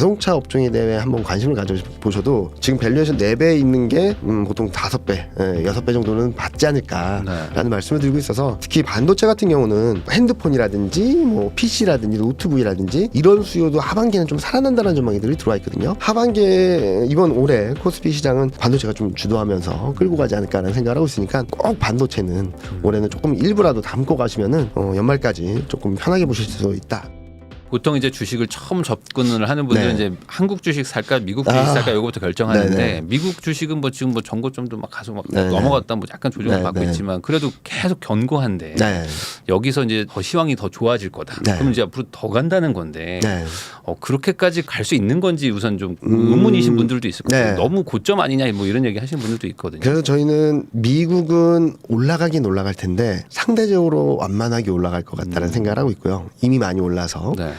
자동차 업종에 대해 한번 관심을 가져보셔도 지금 밸류에이션 4배 있는 게 보통 5배, 6배 정도는 받지 않을까라는 말씀을 드리고 있어서 특히 반도체 같은 경우는 핸드폰이라든지 뭐 PC라든지 노트북이라든지 이런 수요도 하반기에는 좀 살아난다는 전망들이 들어와 있거든요. 하반기에 이번 올해 코스피 시장은 반도체가 좀 주도하면서 끌고 가지 않을까라는 생각을 하고 있으니까 꼭 반도체는 올해는 조금 일부라도 담고 가시면은 연말까지 조금 편하게 보실 수 있다. 보통 이제 주식을 처음 접근을 하는 분들은 이제 한국 주식 살까 미국 주식 살까 이거부터 결정하는데 네네. 미국 주식은 뭐 지금 뭐 정고점도 막 가서 막 네네. 넘어갔다 뭐 약간 조정을 네네. 받고 있지만 그래도 계속 견고한데 네. 여기서 이제 더 시황이 더 좋아질 거다. 네. 그럼 이제 앞으로 더 간다는 건데 네. 그렇게까지 갈 수 있는 건지 우선 좀 의문이신 분들도 있을 거예요. 네. 너무 고점 아니냐 뭐 이런 얘기 하시는 분들도 있거든요. 그래서 저희는 미국은 올라가긴 올라갈 텐데 상대적으로 완만하게 올라갈 것 같다는 생각을 하고 있고요. 이미 많이 올라서. 네.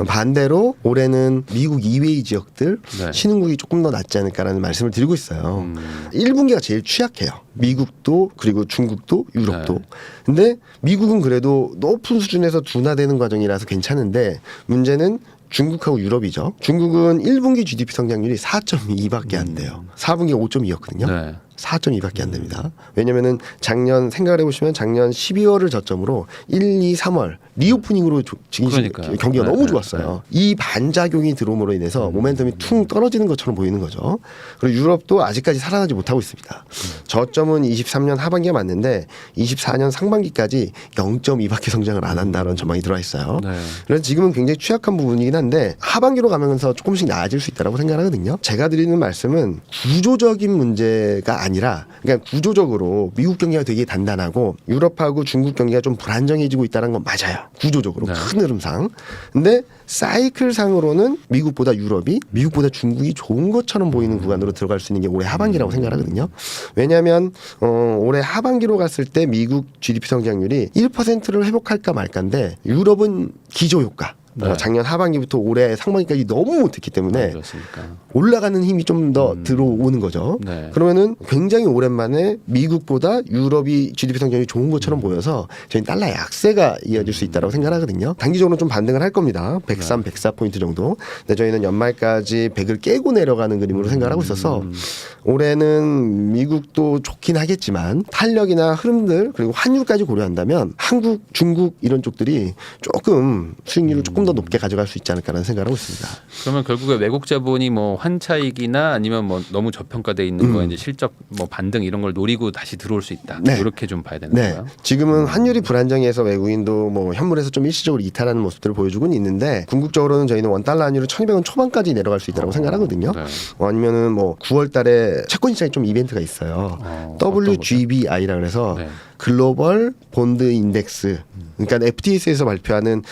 반대로 올해는 미국 이외의 지역들 네. 신흥국이 조금 더 낫지 않을까라는 말씀을 드리고 있어요. 1분기가 제일 취약해요. 미국도 그리고 중국도 유럽도. 네. 근데 미국은 그래도 높은 수준에서 둔화되는 과정이라서 괜찮은데 문제는 중국하고 유럽이죠. 중국은 1분기 GDP 성장률이 4.2밖에 안 돼요. 4분기가 5.2였거든요. 네. 4.2밖에 안 됩니다. 왜냐면은 작년 생각을 해보시면 작년 12월을 저점으로 1, 2, 3월 리오프닝으로 지금 그러니까요. 경기가 네, 너무 네, 좋았어요. 이 반작용이 들어옴으로 인해서 모멘텀이 퉁 떨어지는 것처럼 보이는 거죠. 그리고 유럽도 아직까지 살아나지 못하고 있습니다. 저점은 23년 하반기에 맞는데 24년 상반기까지 0.2밖에 성장을 안 한다는 전망이 들어와 있어요. 네. 그래서 지금은 굉장히 취약한 부분이긴 한데 하반기로 가면서 조금씩 나아질 수 있다고 생각하거든요. 제가 드리는 말씀은 구조적인 문제가 아니라 그러니까 구조적으로 미국 경기가 되게 단단하고 유럽하고 중국 경기가 좀 불안정해지고 있다는 건 맞아요. 구조적으로 네. 큰 흐름상. 근데 사이클상으로는 미국보다 유럽이 미국보다 중국이 좋은 것처럼 보이는 구간으로 들어갈 수 있는 게 올해 하반기라고 생각하거든요. 왜냐하면 올해 하반기로 갔을 때 미국 GDP 성장률이 1%를 회복할까 말까인데 유럽은 기저효과. 네. 작년 하반기부터 올해 상반기까지 너무 못했기 때문에 그렇습니까? 올라가는 힘이 좀 더 들어오는 거죠. 네. 그러면은 굉장히 오랜만에 미국보다 유럽이 GDP 성장이 좋은 것처럼 보여서 저희는 달러 약세가 이어질 수 있다고 생각하거든요. 단기적으로 좀 반등을 할 겁니다. 103, 104포인트 정도. 근데 저희는 연말까지 100을 깨고 내려가는 그림으로 생각하고 있어서 올해는 미국도 좋긴 하겠지만 탄력이나 흐름들 그리고 환율까지 고려한다면 한국, 중국 이런 쪽들이 조금 수익률을 조금 더 높게 가져갈 수 있지 않을까라는 생각을 하고 있습니다. 그러면 결국에 외국 자본이 뭐 환차익이나 아니면 뭐 너무 저평가돼 있는 거 이제 실적 뭐 반등 이런 걸 노리고 다시 들어올 수 있다. 네. 이렇게 좀 봐야 되는 네, 거예요. 지금은 환율이 불안정해서 외국인도 뭐 현물에서 좀 일시적으로 이탈하는 모습들을 보여주고는 있는데 궁극적으로는 저희는 원달러 환율을 1,200원 초반까지 내려갈 수 있다고 생각하거든요. 네. 아니면은 뭐 9월달에 채권 시장에 좀 이벤트가 있어요. WGBI라 그래서 네. 글로벌 본드 인덱스. 그러니까 FTS에서 발표하는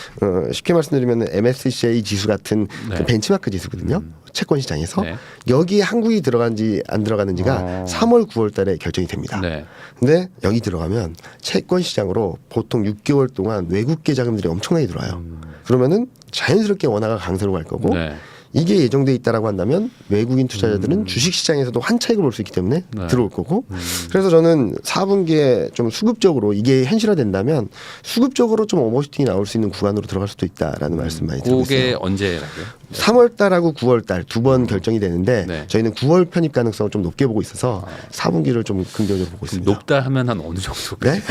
쉽게 말씀드리면 MSCI 지수 같은 네. 그 벤치마크 지수거든요. 채권 시장에서 네. 여기에 한국이 들어간지 안 들어가는지가 3월, 9월달에 결정이 됩니다. 네. 근데 여기 들어가면 채권 시장으로 보통 6개월 동안 외국계 자금들이 엄청나게 들어와요. 그러면은 자연스럽게 원화가 강세로 갈 거고 네. 이게 예정돼 있다라고 한다면 외국인 투자자들은 주식 시장에서도 환차익을 볼 수 있기 때문에 네. 들어올 거고 그래서 저는 4분기에 좀 수급적으로 이게 현실화된다면 수급적으로 좀 오버슈팅이 나올 수 있는 구간으로 들어갈 수도 있다라는 말씀 많이 드리고 그게 있어요. 언제라고요? 3월달하고 9월달 두 번 결정이 되는데 네. 저희는 9월 편입 가능성을 좀 높게 보고 있어서 4분기를 좀 긍정적으로 보고 있습니다. 높다 하면 한 어느 정도? 네?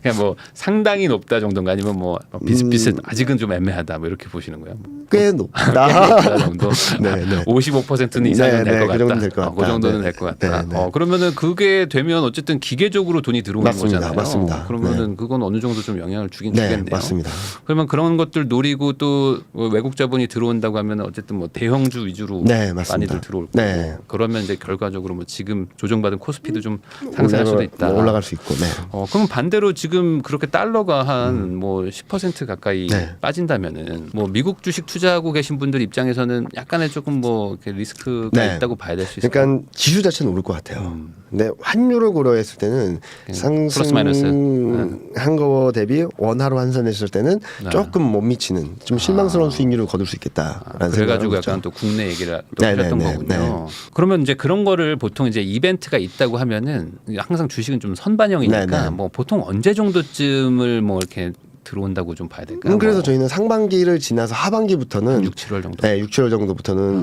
그냥 뭐 상당히 높다 정도인가 아니면 뭐 비슷비슷 아직은 좀 애매하다 뭐 이렇게 보시는 거예요? 꽤 높다. 높다 정도. 네, 네. 55%는 이상은 네, 될 것 네, 같다. 그 정도는 될것 같다. 그 정도는 네. 될 것 같다. 네, 네. 그러면은 그게 되면 어쨌든 기계적으로 돈이 들어오는 맞습니다. 거잖아요. 맞습니다. 그러면은 그건 어느 정도 좀 영향을 주긴 네, 주겠네요. 맞습니다. 그러면 그런 것들 노리고 또 외국 자본이 들어온다고 하면 어쨌든 뭐 대형주 위주로 네, 맞습니다. 많이들 들어올 거고 네. 그러면 이제 결과적으로 뭐 지금 조정받은 코스피도 좀 상승할 수도 있다. 올라갈 수 있고. 네. 그럼 반대로 지금 그렇게 달러가 한 뭐 10% 가까이 네. 빠진다면은 뭐 미국 주식 투자하고 계신 분들 입장에서는 약간의 조금 뭐 이렇게 리스크가 네. 있다고 봐야 될 수 있어요. 그러니까 지수 자체는 오를 것 같아요. 근데 환율을 고려했을 때는 플러스 마이너스. 상승한 거 대비 원화로 환산했을 때는 네. 조금 못 미치는 좀 실망스러운 수익률을 거둘 수 있겠다라는 그래가지고 생각을 약간 또 국내 얘기를 또 네, 하셨던 네, 네, 거군요. 그러면 이제 그런 거를 보통 이제 이벤트가 있다고 하면은 항상 주식은 좀 선반영이니까 네, 네. 뭐 보통 언제 정도쯤을 뭐 이렇게 들어온다고 좀 봐야 될까요? 그래서 뭐 저희는 상반기를 지나서 하반기부터는 6, 7월 정도. 네, 6, 7월 정도부터는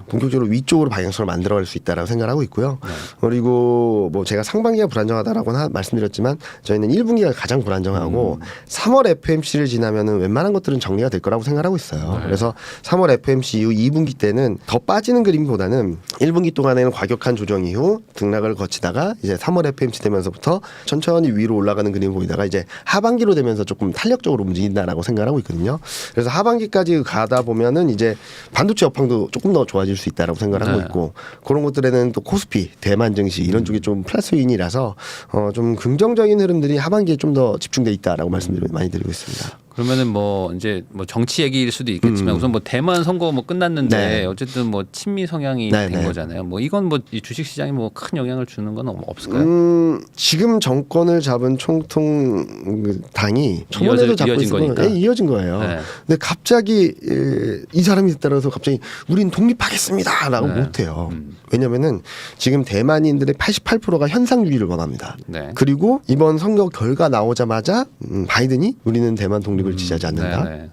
본격적으로 위쪽으로 방향성을 만들어갈 수 있다라고 생각하고 있고요. 네. 그리고 뭐 제가 상반기가 불안정하다라고 말씀드렸지만 저희는 1분기가 가장 불안정하고 3월 FMC를 지나면은 웬만한 것들은 정리가 될 거라고 생각하고 있어요. 네. 그래서 3월 FMC 이후 2분기 때는 더 빠지는 그림보다는 1분기 동안에는 과격한 조정 이후 등락을 거치다가 이제 3월 FMC 되면서부터 천천히 위로 올라가는 그림을 보이다가 이제 하반기로 되면서 조금 탄력적으로 움직인다라고 생각하고 있거든요. 그래서 하반기까지 가다 보면은 이제 반도체 업황도 조금 더 좋아질 수 있다라고 생각하고 네. 있고 그런 것들에는 또 코스피, 대만 증시 이런 쪽이 좀 플러스 요인이라서 좀 긍정적인 흐름들이 하반기에 좀 더 집중돼 있다라고 말씀을 많이 드리고 있습니다. 그러면은 뭐 이제 뭐 정치 얘기일 수도 있겠지만 우선 뭐 대만 선거 뭐 끝났는데 네. 어쨌든 뭐 친미 성향이 네, 된 네. 거잖아요. 뭐 이건 뭐 이 주식 시장에 뭐 큰 영향을 주는 건 없을까요? 지금 정권을 잡은 총통 당이 저번에도 잡고 이어진 있었고 거니까. 이어진 거예요. 네. 근데 갑자기 이 사람이 따라서 갑자기 우린 독립하겠습니다라고 네. 못해요. 왜냐면은 지금 대만인들의 88%가 현상 유지를 원합니다. 네. 그리고 이번 선거 결과 나오자마자 바이든이 우리는 대만 독립을 지지하지 않는다. 네, 네.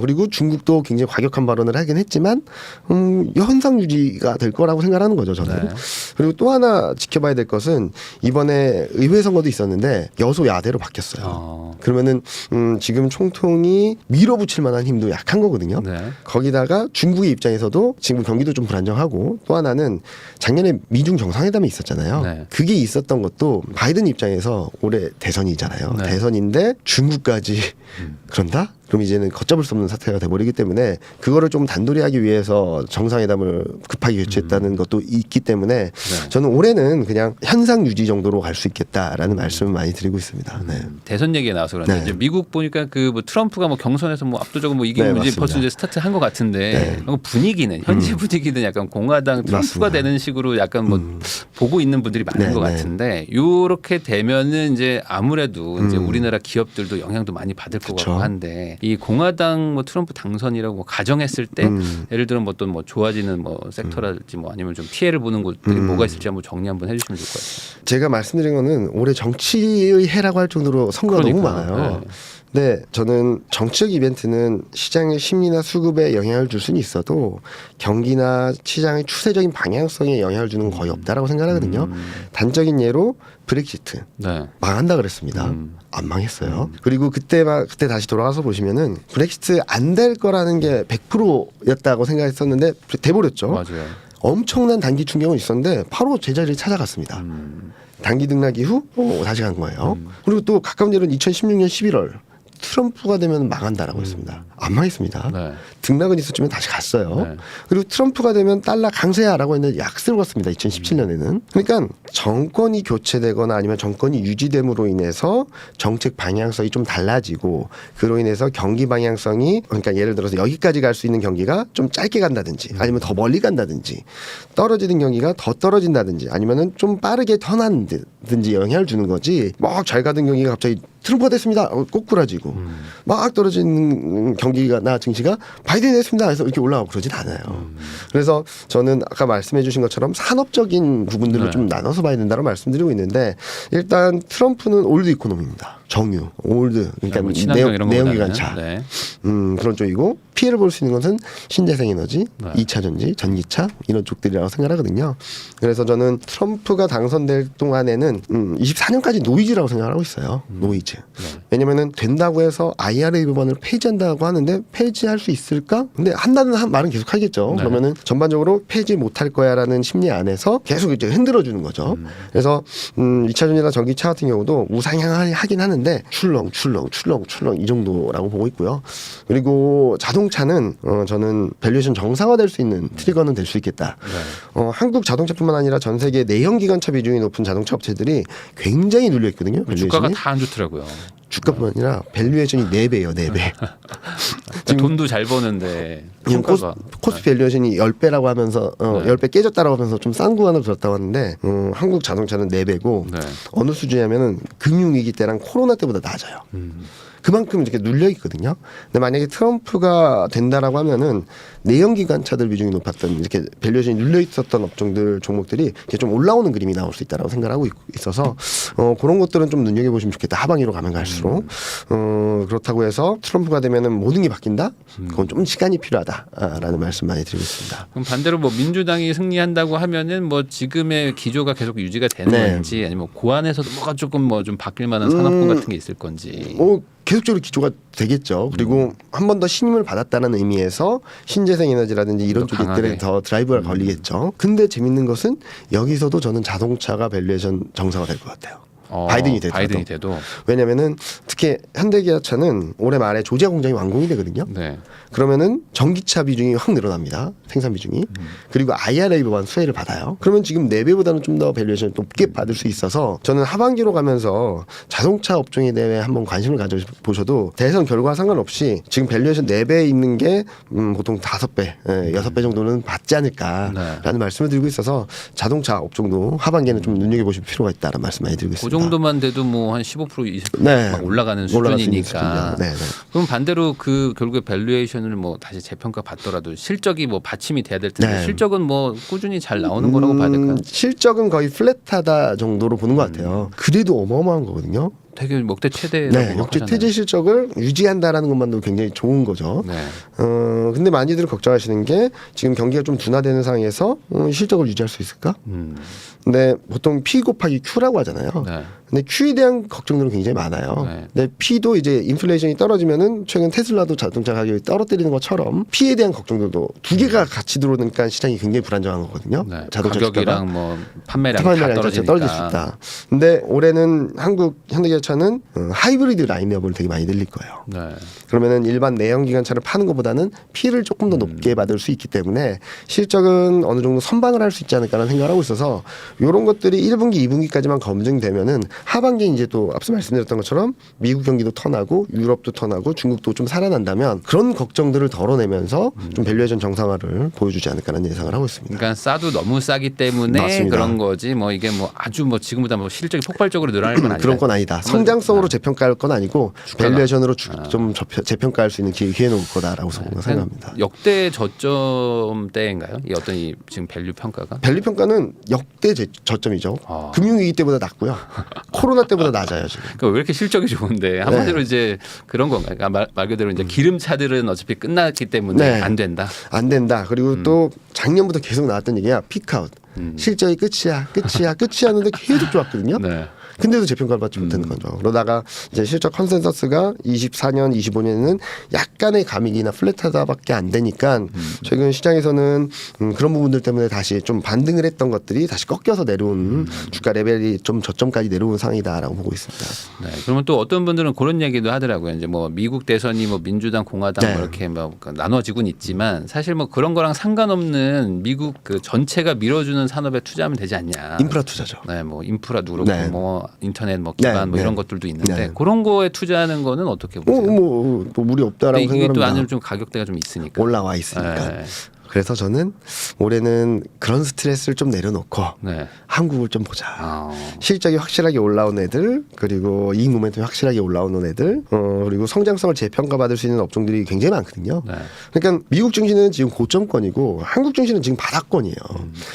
그리고 중국도 굉장히 과격한 발언을 하긴 했지만 현상 유지가 될 거라고 생각하는 거죠, 저는. 네. 그리고 또 하나 지켜봐야 될 것은 이번에 의회 선거도 있었는데 여소야대로 바뀌었어요. 그러면은 지금 총통이 밀어붙일 만한 힘도 약한 거거든요. 네. 거기다가 중국의 입장에서도 지금 경기도 좀 불안정하고 또 하나는 작년에 미중 정상회담이 있었잖아요. 네. 그게 있었던 것도 바이든 입장에서 올해 대선이잖아요. 네. 대선인데 중국까지 그런다? 그럼 이제는 걷잡을 수 없는 사태가 돼버리기 때문에 그거를 좀 단도리하기 위해서 정상회담을 급하게 개최했다는 것도 있기 때문에 네. 저는 올해는 그냥 현상 유지 정도로 갈 수 있겠다라는 말씀을 많이 드리고 있습니다. 네. 대선 얘기가 나와서 그런데 네. 이제 미국 보니까 그 뭐 트럼프가 뭐 경선에서 뭐 압도적으로 뭐 이기면 네, 이제 맞습니다. 벌써 이제 스타트 한 것 같은데 네. 분위기는 현재 분위기는 약간 공화당 트럼프가 맞습니다. 되는 식으로 약간 뭐 보고 있는 분들이 많은 네, 것 네. 같은데 요렇게 되면은 이제 아무래도 이제 음. 우리나라 기업들도 영향도 많이 받을 것 그쵸. 같고 한데 이 공화당 뭐 트럼프 당선이라고 뭐 가정했을 때 예를 들어 뭐 어떤 뭐 좋아지는 뭐 섹터랄지 뭐 아니면 좀 피해를 보는 곳들이 뭐가 있을지 한번 정리 한번 해주시면 좋을 것 같아요. 제가 말씀드린 거는 올해 정치의 해라고 할 정도로 선거가 너무 그러니까요. 많아요. 네. 근데 저는 정치적 이벤트는 시장의 심리나 수급에 영향을 줄 수는 있어도 경기나 시장의 추세적인 방향성에 영향을 주는 건 거의 없다라고 생각하거든요. 단적인 예로 브렉시트 네. 망한다 그랬습니다. 안 망했어요. 그리고 그때 다시 돌아가서 보시면은 브렉시트 안 될 거라는 게 100%였다고 생각했었는데 돼버렸죠. 맞아요. 엄청난 단기 충격은 있었는데 바로 제자리를 찾아갔습니다. 단기 등락 이후 다시 간 거예요. 그리고 또 가까운 예로는 2016년 11월 트럼프가 되면 망한다라고 했습니다. 안 망했습니다. 네. 등락은 있었지만 다시 갔어요. 네. 그리고 트럼프가 되면 달러 강세야라고 했는데 약세로 갔습니다. 2017년에는. 그러니까 정권이 교체되거나 아니면 정권이 유지됨으로 인해서 정책 방향성이 좀 달라지고 그로 인해서 경기 방향성이 그러니까 예를 들어서 여기까지 갈 수 있는 경기가 좀 짧게 간다든지 아니면 더 멀리 간다든지 떨어지는 경기가 더 떨어진다든지 아니면은 좀 빠르게 턴한다든지 영향을 주는 거지 막 잘 가던 경기가 갑자기 트럼프가 됐습니다. 꼬꾸라지고 막 떨어지는 경기나 증시가 바이든이 됐습니다. 해서 이렇게 올라가고 그러진 않아요. 그래서 저는 아까 말씀해 주신 것처럼 산업적인 부분들을 네. 좀 나눠서 봐야 된다고 말씀드리고 있는데 일단 트럼프는 올드 이코노미입니다. 정유, 올드 그러니까 뭐 친환경 이런 내연기관차 거보다는, 네. 그런 쪽이고 피해를 볼 수 있는 것은 신재생에너지, 네. 2차 전지, 전기차 이런 쪽들이라고 생각하거든요. 그래서 저는 트럼프가 당선될 동안에는 24년까지 노이즈라고 생각하고 있어요. 노이즈. 네. 왜냐면은 된다고 해서 IRA 법안을 폐지한다고 하는데 폐지할 수 있을까? 근데 한다는 말은 계속 하겠죠. 네. 그러면은 전반적으로 폐지 못할 거야라는 심리 안에서 계속 이제 흔들어 주는 거죠. 그래서 2차 전지나 전기차 같은 경우도 우상향하긴 하는데 출렁 이 정도라고 보고 있고요. 그리고 자동차는 저는 밸류에이션 정상화될 수 있는 트리거는 될 수 있겠다. 네. 한국 자동차뿐만 아니라 전 세계 내연기관차 비중이 높은 자동차 업체들이 굉장히 눌려 있거든요. 주가가 밸류에이션이. 다 안 좋더라고요. 주가뿐만 아니라 밸류에이션이 4배예요. 4배. 그러니까 돈도 잘 버는데 지금 평가가 코스피 밸류에이션이 10배라고 하면서 네. 10배 깨졌다라고 하면서 좀 싼 구간으로 들었다고 하는데 한국 자동차는 4배고 네. 어느 수준이냐면은 금융위기 때랑 코로나 때보다 낮아요. 그만큼 이렇게 눌려 있거든요. 근데 만약에 트럼프가 된다라고 하면은 내연기관차들 비중이 높았던 이렇게 밸류에이션이 눌려 있었던 업종들 종목들이 이렇게 좀 올라오는 그림이 나올 수 있다라고 생각하고 있어서 그런 것들은 좀 눈여겨 보시면 좋겠다. 하반기로 가면 갈수록 그렇다고 해서 트럼프가 되면은 모든 게 바뀐다? 그건 좀 시간이 필요하다라는 말씀 많이 드리고 있습니다. 그럼 반대로 뭐 민주당이 승리한다고 하면은 뭐 지금의 기조가 계속 유지가 되는 네. 건지 아니면 고안에서도 뭐가 조금 뭐 좀 바뀔 만한 산업군 같은 게 있을 건지. 계속적으로 기조가 되겠죠. 그리고 한 번 더 신임을 받았다는 의미에서 신재생 에너지라든지 이런 더 쪽들에 강하게. 더 드라이브가 걸리겠죠. 근데 재밌는 것은 여기서도 저는 자동차가 밸류에이션 정상화 될 것 같아요. 바이든이 돼도. 왜냐면은 특히 현대기아차는 올해 말에 조지아 공장이 완공이 되거든요. 네. 그러면은 전기차 비중이 확 늘어납니다. 생산 비중이. 그리고 IRA 법안 수혜를 받아요. 그러면 지금 4배보다는 좀 더 밸류에이션을 높게 받을 수 있어서 저는 하반기로 가면서 자동차 업종에 대해 한번 관심을 가져보셔도 대선 결과 상관없이 지금 밸류에이션 4배에 있는 게 보통 5배, 6배 정도는 받지 않을까라는 말씀을 드리고 있어서 자동차 업종도 하반기에는 좀 눈여겨보실 필요가 있다는 말씀 많이 드리고 있습니다. 그 정도만 돼도 뭐 한 15% 20% 네. 막 올라가는 올라갈 수 있는 수준이니까. 수준이요. 네, 네. 그럼 반대로 그 결국에 밸류에이션을 뭐 다시 재평가 받더라도 실적이 뭐 받침이 돼야 될 텐데 네. 실적은 뭐 꾸준히 잘 나오는 거라고 봐야 될까요? 실적은 거의 플랫하다 정도로 보는 것 같아요. 그래도 어마어마한 거거든요. 되게 역대 최대라고 네, 역대 퇴지 실적을 유지한다라는 것만도 굉장히 좋은 거죠. 네. 근데 많이들 걱정하시는 게 지금 경기가 좀 둔화되는 상황에서 실적을 유지할 수 있을까? 근데 보통 P 곱하기 Q라고 하잖아요. 네. 근데 Q에 대한 걱정들은 굉장히 많아요. 네. 근데 P도 이제 인플레이션이 떨어지면은 최근 테슬라도 자동차 가격이 떨어뜨리는 것처럼 P에 대한 걱정들도 두 개가 같이 들어오니까 시장이 굉장히 불안정한 거거든요. 네. 자동차 가격이랑 뭐 판매량이 다 떨어지니까. 떨어질 수 있다. 근데 올해는 한국 현대기아차는 하이브리드 라인업을 되게 많이 늘릴 거예요. 네. 그러면은 일반 내연기관차를 파는 것보다는 P를 조금 더 높게 받을 수 있기 때문에 실적은 어느 정도 선방을 할 수 있지 않을까라는 생각을 하고 있어서 이런 것들이 1분기, 2분기까지만 검증되면은 하반기에 이제 또 앞서 말씀드렸던 것처럼 미국 경기도 턴하고 유럽도 턴하고 중국도 좀 살아난다면 그런 걱정들을 덜어내면서 좀 밸류에이션 정상화를 보여주지 않을까라는 예상을 하고 있습니다. 그러니까 싸도 너무 싸기 때문에 맞습니다. 그런 거지 뭐 이게 뭐 아주 뭐 지금보다 뭐 실적이 폭발적으로 늘어날 건 아니다. 그런 건 아니다. 성장성으로 재평가할 건 아니고 주가가. 밸류에이션으로 좀 재평가할 수 있는 기회는 올 거다라고 생각합니다. 역대 저점대인가요? 이 어떤 이 지금 밸류 평가가? 밸류 평가는 역대 저점이죠. 아. 금융위기 때보다 낮고요. 코로나 때보다 낮아요 지금. 그러니까 왜 이렇게 실적이 좋은데 한마디로 이제 그런 건가요? 그러니까 말 그대로 이제 기름차들은 어차피 끝났기 때문에 네. 안 된다. 안 된다. 그리고 또 작년부터 계속 나왔던 얘기야. 피크아웃. 실적이 끝이야 하는데 계속 좋았거든요. 네. 근데도 재평가를 받지 못하는 거죠. 그러다가 이제 실적 컨센서스가 24년, 25년에는 약간의 감익이나 플랫하다밖에 안 되니까 최근 시장에서는 그런 부분들 때문에 다시 좀 반등을 했던 것들이 다시 꺾여서 내려온 주가 레벨이 좀 저점까지 내려온 상황이다라고 보고 있습니다. 네. 그러면 또 어떤 분들은 그런 얘기도 하더라고요. 이제 뭐 미국 대선이 뭐 민주당, 공화당 네. 뭐 이렇게 뭐 나눠지곤 있지만 사실 뭐 그런 거랑 상관없는 미국 그 전체가 밀어주는 산업에 투자하면 되지 않냐. 인프라 투자죠. 네, 뭐 인프라도 그렇고 네. 뭐 인터넷 뭐 기반 네, 뭐 네. 이런 것들도 있는데 네. 그런 거에 투자하는 거는 어떻게 보세요? 뭐 무리 없다라고 근데 이게 또 생각합니다. 안으로 좀 가격대가 좀 있으니까. 올라와 있으니까. 네. 그래서 저는 올해는 그런 스트레스를 좀 내려놓고 네. 한국을 좀 보자. 아. 실적이 확실하게 올라온 애들, 그리고 이익 모멘텀이 확실하게 올라오는 애들, 그리고 성장성을 재평가받을 수 있는 업종들이 굉장히 많거든요. 네. 그러니까 미국 증시는 지금 고점권이고 한국 증시는 지금 바닥권이에요.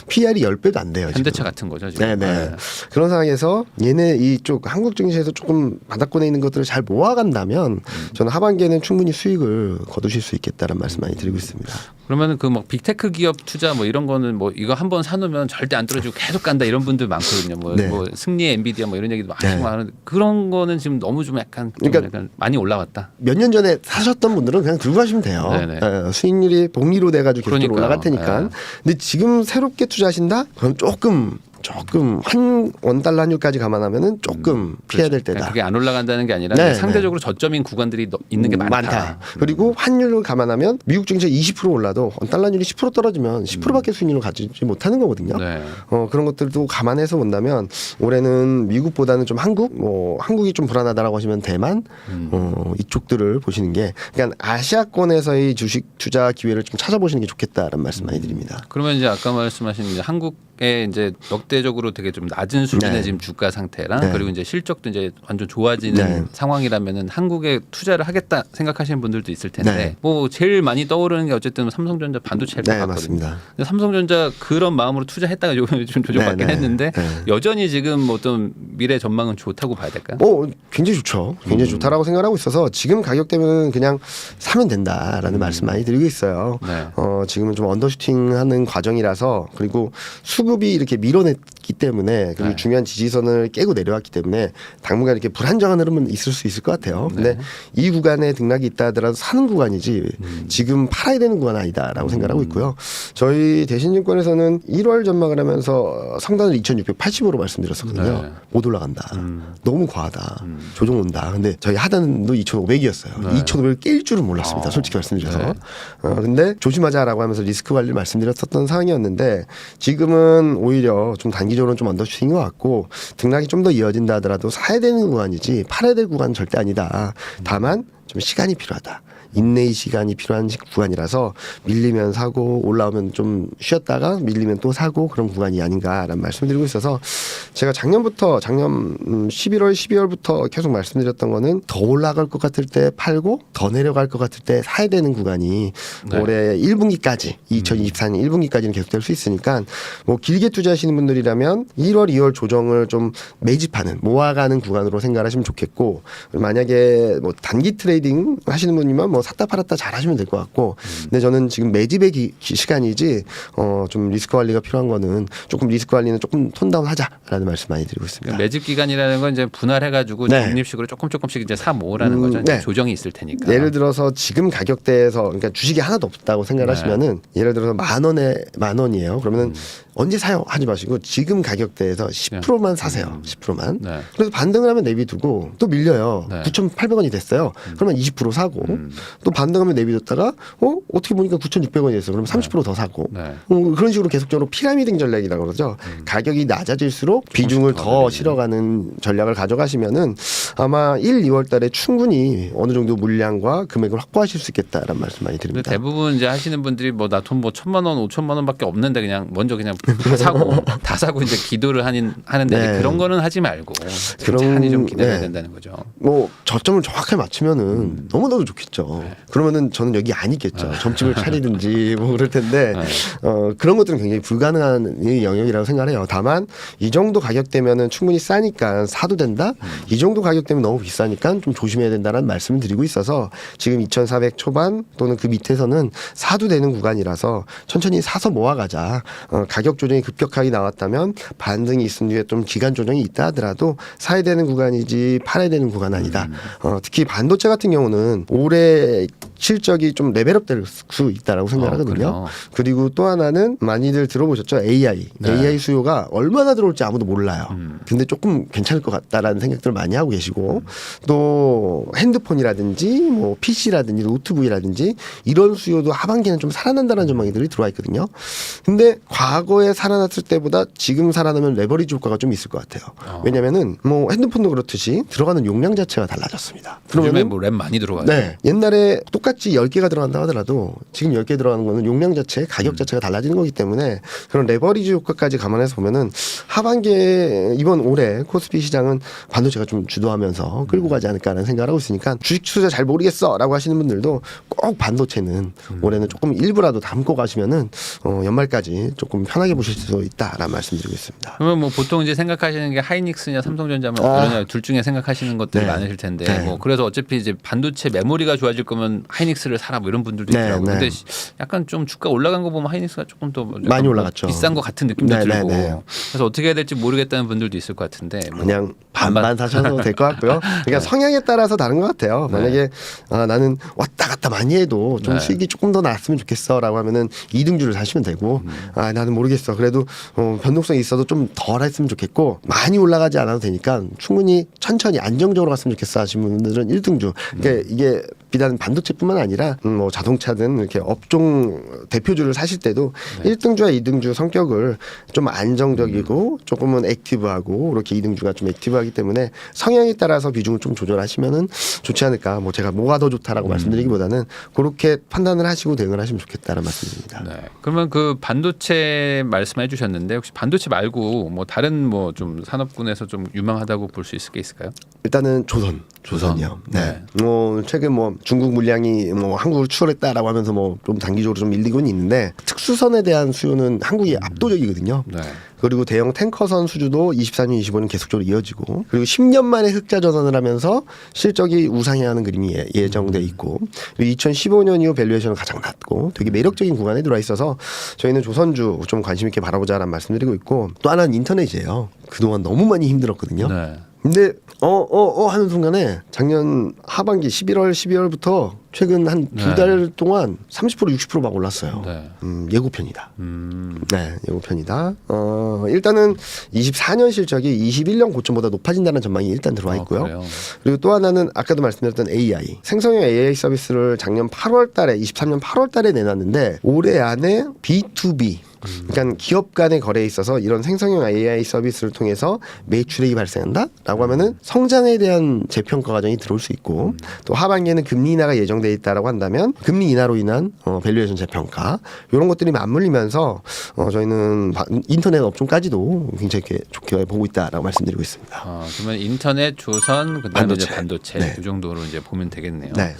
PR이 10배도 안 돼요. 지금. 현대차 같은 거죠 지금. 네네. 네. 그런 상황에서 얘네 이쪽 한국 증시에서 조금 바닥권에 있는 것들을 잘 모아간다면 저는 하반기에는 충분히 수익을 거두실 수 있겠다는 말씀 많이 드리고 있습니다. 그러면은 그 뭐 빅테크 기업 투자 뭐 이런 거는 뭐 이거 한번 사놓으면 절대 안 떨어지고 계속 간다 이런 분들 많거든요. 뭐, 네. 뭐 승리의 엔비디아 뭐 이런 얘기도 많이 네. 하는데 그런 거는 지금 너무 좀 약간 그러니까 많이 올라왔다. 몇 년 전에 사셨던 분들은 그냥 들고 가시면 돼요. 네네. 수익률이 복리로 돼가지고 계속 그러니까요. 올라갈 테니까. 네. 근데 지금 새롭게 투자하신다? 그럼 조금 한 원달러 환율까지 감안하면는 조금 피해야 될 때다. 그게 안 올라간다는 게 아니라 네, 상대적으로 저점인 구간들이 있는 게 많다. 그리고 환율을 감안하면 미국 증시 20% 올라도 원달러 환율이 10% 떨어지면 10%밖에 수익률을 가지지 못하는 거거든요. 네. 그런 것들도 감안해서 본다면 올해는 미국보다는 좀 한국이 좀 불안하다라고 하시면 대만 이쪽들을 보시는 게 그러니까 아시아권에서의 주식 투자 기회를 좀 찾아보시는 게 좋겠다라는 말씀 많이 드립니다. 그러면 이제 아까 말씀하신 이제 한국의 이제 역대 역대적으로 되게 좀 낮은 수준의 네. 지금 주가 상태랑 네. 그리고 이제 실적도 이제 완전 좋아지는 네. 상황이라면은 한국에 투자를 하겠다 생각하시는 분들도 있을 텐데 네. 뭐 제일 많이 떠오르는 게 어쨌든 삼성전자 반도체일 것 네, 같거든요. 맞습니다. 근데 삼성전자 그런 마음으로 투자했다가 요즘 조정받긴 네, 네. 했는데 네. 여전히 지금 뭐 어떤 미래 전망은 좋다고 봐야 될까요? 굉장히 좋죠. 굉장히 좋다라고 생각하고 있어서 지금 가격대면 그냥 사면 된다라는 말씀 많이 드리고 있어요. 네. 지금은 좀 언더슈팅하는 과정이라서 그리고 수급이 이렇게 밀어냈기 때문에 그리고 네. 중요한 지지선을 깨고 내려왔기 때문에 당분간 이렇게 불안정한 흐름은 있을 수 있을 것 같아요. 근데 이 구간에 등락이 있다 하더라도 사는 구간이지 지금 팔아야 되는 구간은 아니다라고 생각하고 있고요. 저희 대신증권에서는 1월 전망을 하면서 상단을 2,680으로 말씀드렸었거든요. 네. 못 올라간다. 너무 과하다. 조정 온다. 근데 저희 하단도 2,500이었어요. 네. 2,500을 깰 줄은 몰랐습니다. 솔직히 말씀드려서. 네. 근데 조심하자라고 하면서 리스크 관리를 말씀드렸었던 상황이었는데 지금은 오히려 좀 단기적으로는 좀 언더슈팅인 것 같고 등락이 좀 더 이어진다 하더라도 사야 되는 구간이지 팔아야 될 구간은 절대 아니다. 다만 좀 시간이 필요하다. 인내의 시간이 필요한 구간이라서 밀리면 사고 올라오면 좀 쉬었다가 밀리면 또 사고 그런 구간이 아닌가라는 말씀을 드리고 있어서 제가 작년 11월 12월부터 계속 말씀드렸던 거는 더 올라갈 것 같을 때 팔고 더 내려갈 것 같을 때 사야 되는 구간이 네. 올해 1분기까지 2024년 1분기까지는 계속될 수 있으니까 뭐 길게 투자하시는 분들이라면 1월 2월 조정을 좀 매집하는 모아가는 구간으로 생각하시면 좋겠고 만약에 뭐 단기 트레이딩 하시는 분이면 뭐 샀다 팔았다 잘 하시면 될 것 같고 근데 저는 지금 매집의 시간이지 좀 리스크 관리가 필요한 거는 조금 리스크 관리는 조금 톤다운 하자라는 말씀 많이 드리고 있습니다. 매집 기간이라는 건 이제 분할해가지고 네. 적립식으로 조금씩 이제 사 모으라는 거죠. 네. 조정이 있을 테니까. 예를 들어서 지금 가격대에서 그러니까 주식이 하나도 없다고 생각하시면은 예를 들어서 만 원이에요. 그러면은 언제 사요 하지 마시고 지금 가격대에서 10%만 사세요. 10%만. 네. 그래서 반등을 하면 내비두고 또 밀려요. 네. 9,800원이 됐어요. 그러면 20% 사고 또 반등하면 내비뒀다가 어떻게 보니까 9,600원이 됐어. 그럼 30%더 사고. 네. 그런 식으로 계속적으로 피라미드 전략이라고 그러죠. 가격이 낮아질수록 비중을 더 실어가는 전략을 가져가시면은 아마 1, 2월 달에 충분히 어느 정도 물량과 금액을 확보하실 수 있겠다라는 말씀 많이 근데 드립니다. 대부분 이제 하시는 분들이 뭐 나 돈 뭐 1,000만 원, 5천만 원밖에 없는데 그냥 먼저 그냥 다 사고 이제 기도를 하는데 네. 그런 거는 하지 말고 천천히 좀 기다려야 된다는 거죠. 뭐 저점을 정확하게 맞추면은 너무나도 좋겠죠. 그러면은 저는 여기 안 있겠죠. 점집을 차리든지 뭐 그럴 텐데 그런 것들은 굉장히 불가능한 영역이라고 생각해요. 다만 이 정도 가격대면은 충분히 싸니까 사도 된다. 이 정도 가격대면 너무 비싸니까 좀 조심해야 된다는 말씀을 드리고 있어서 지금 2,400 초반 또는 그 밑에서는 사도 되는 구간이라서 천천히 사서 모아가자. 가격 조정이 급격하게 나왔다면 반등이 있은 뒤에 좀 기간 조정이 있다 하더라도 사야 되는 구간이지 팔아야 되는 구간은 아니다. 특히 반도체 같은 경우는 올해 실적이 좀 레벨업 될 수 있다라고 생각하거든요. 그래요? 그리고 또 하나는 많이들 들어보셨죠? AI. 네. AI 수요가 얼마나 들어올지 아무도 몰라요. 근데 조금 괜찮을 것 같다라는 생각들을 많이 하고 계시고 또 핸드폰이라든지 뭐 PC라든지 노트북이라든지 이런 수요도 하반기에는 좀 살아난다는 전망들이 들어와 있거든요. 근데 과거에 살아났을 때보다 지금 살아나면 레버리지 효과가 좀 있을 것 같아요. 왜냐면은 뭐 핸드폰도 그렇듯이 들어가는 용량 자체가 달라졌습니다. 요즘에 그러면은 뭐 램 많이 들어가요. 네. 옛날에 똑같이 10개가 들어간다 하더라도 지금 10개 들어가는 거는 용량 자체, 가격 자체가 달라지는 거기 때문에 그런 레버리지 효과까지 감안해서 보면은 하반기에 이번 올해 코스피 시장은 반도체가 좀 주도하면서 끌고 가지 않을까라는 생각을 하고 있으니까 주식 투자 잘 모르겠어라고 하시는 분들도 꼭 반도체는 올해는 조금 일부라도 담고 가시면은 연말까지 조금 편하게 보실 수 있다라는 말씀드리고 있습니다. 그러면 뭐 보통 이제 생각하시는 게 하이닉스냐 삼성전자면 어떠냐 둘 중에 생각하시는 것들이 네. 많으실 텐데 네. 뭐 그래서 어차피 이제 반도체 메모리가 좋아질 거면 하이닉스를 사라 뭐 이런 분들도 네, 있더라고요. 네. 근데 약간 좀 주가 올라간 거 보면 하이닉스가 조금 더 많이 올라갔죠. 비싼 것 같은 느낌도 네, 들고 네, 네. 그래서 어떻게 해야 될지 모르겠다는 분들도 있을 것 같은데 뭐 그냥 반반 사셔도 될 것 같고요. 그러니까 성향에 따라서 다른 것 같아요. 만약에 나는 왔다 갔다 많이 해도 좀 네. 수익이 조금 더 났으면 좋겠어라고 하면은 2등주를 사시면 되고 나는 모르겠어. 그래도 변동성이 있어도 좀 덜 했으면 좋겠고 많이 올라가지 않아도 되니까 충분히 천천히 안정적으로 갔으면 좋겠어 하시는 분들은 1등주. 그러니까 이게 비단 반도체뿐만 반도체뿐만 아니라 뭐 자동차든 이렇게 업종 대표주를 사실 때도 네. 1등주와 2등주 성격을 좀 안정적이고 조금은 액티브하고 이렇게 2등주가 좀 액티브하기 때문에 성향에 따라서 비중을 좀 조절하시면은 좋지 않을까. 뭐 제가 뭐가 더 좋다라고 말씀드리기보다는 그렇게 판단을 하시고 대응을 하시면 좋겠다는 말씀입니다. 네. 그러면 그 반도체 말씀해 주셨는데 혹시 반도체 말고 뭐 다른 뭐 좀 산업군에서 좀 유망하다고 볼 수 있을 게 있을까요? 일단은 조선이요. 네. 뭐 최근 뭐 중국 물량이 뭐 한국을 추월했다라고 하면서 뭐 좀 단기적으로 좀 밀리고는 있는데 특수선에 대한 수요는 한국이 압도적이거든요. 네. 그리고 대형 탱커선 수주도 24년, 25년 계속적으로 이어지고 그리고 10년 만에 흑자 전환을 하면서 실적이 우상향하는 그림이 예정돼 있고 그리고 2015년 이후 밸류에이션은 가장 낮고 되게 매력적인 구간에 들어와 있어서 저희는 조선주 좀 관심 있게 바라보자라는 말씀드리고 있고 또 하나는 인터넷이에요. 그동안 너무 많이 힘들었거든요. 네. 근데 하는 순간에 작년 하반기 11월 12월부터 최근 한 두 달 동안 30% 60%막 올랐어요. 네. 예고편이다. 네, 예고편이다. 일단은 24년 실적이 21년 고점보다 높아진다는 전망이 일단 들어와 있고요. 그래요? 그리고 또 하나는 아까도 말씀드렸던 AI 생성형 AI 서비스를 작년 8월달에 23년 8월달에 내놨는데 올해 안에 B2B 그러니까 기업 간의 거래에 있어서 이런 생성형 AI 서비스를 통해서 매출액이 발생한다라고 하면은 성장에 대한 재평가 과정이 들어올 수 있고 또 하반기에는 금리 인하가 예정돼 있다라고 한다면 금리 인하로 인한 밸류에이션 재평가 이런 것들이 맞물리면서 저희는 인터넷 업종까지도 굉장히 좋게 보고 있다라고 말씀드리고 있습니다. 그러면 인터넷, 조선, 그다음에 이제 반도체. 반도체 네. 이 정도로 이제 보면 되겠네요. 네.